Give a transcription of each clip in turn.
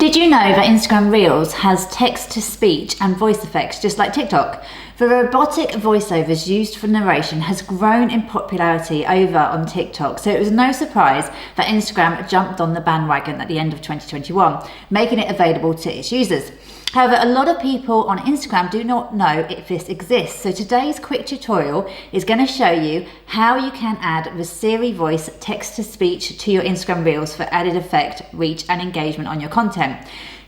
Did you know that Instagram Reels has text-to-speech and voice effects just like TikTok? The robotic voiceovers used for narration has grown in popularity over on TikTok, so it was no surprise that Instagram jumped on the bandwagon at the end of 2021, making it available to its users. However, a lot of people on Instagram do not know if this exists, so today's quick tutorial is going to show you how you can add the Siri voice text-to-speech to your Instagram Reels for added effect, reach and engagement on your content.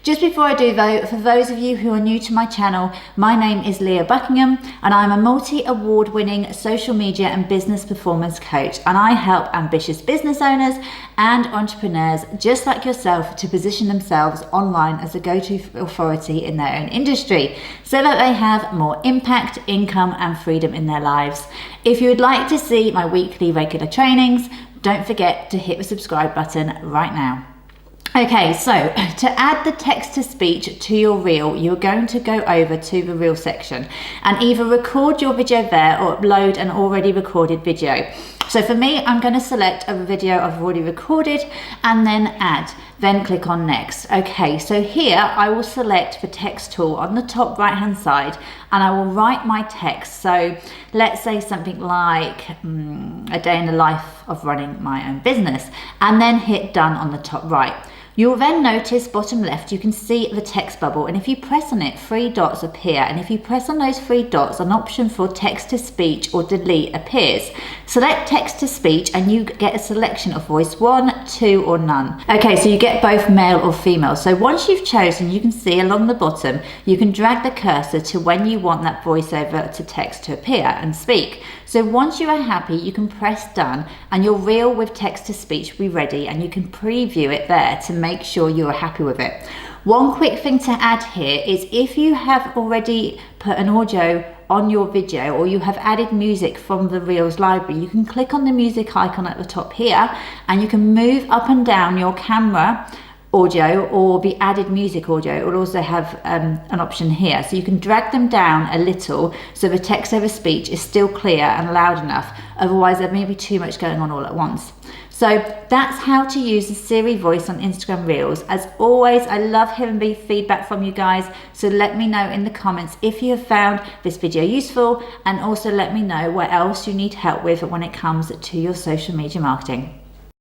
Just before I do though, for those of you who are new to my channel, my name is Leah Buckingham and I'm a multi-award winning social media and business performance coach, and I help ambitious business owners and entrepreneurs just like yourself to position themselves online as a go-to authority in their own industry so that they have more impact, income and freedom in their lives. If you would like to see my weekly regular trainings, don't forget to hit the subscribe button right now. Okay, so to add the text-to-speech to your reel, you're going to go over to the reel section and either record your video there or upload an already recorded video. So for me, I'm going to select a video I've already recorded and then add, then click on next. Okay, so here I will select the text tool on the top right hand side and I will write my text. So let's say something like a day in the life of running my own business, and then hit done on the top right. You'll then notice bottom left, you can see the text bubble, and if you press on it, 3 dots appear, and if you press on those 3 dots, an option for text to speech or delete appears. Select text to speech and you get a selection of voice 1, 2 or none. Okay, so you get both male or female. So once you've chosen, you can see along the bottom, you can drag the cursor to when you want that voiceover to text to appear and speak. So once you are happy, you can press done and your reel with text to speech will be ready, and you can preview it there to make sure you are happy with it. One quick thing to add here is if you have already put an audio on your video or you have added music from the Reels library, you can click on the music icon at the top here and you can move up and down your camera audio or the added music audio. It will also have an option here, so you can drag them down a little so the text over speech is still clear and loud enough, otherwise there may be too much going on all at once. So that's how to use the Siri voice on Instagram Reels. As always, I love hearing the feedback from you guys, so let me know in the comments if you have found this video useful, and also let me know what else you need help with when it comes to your social media marketing.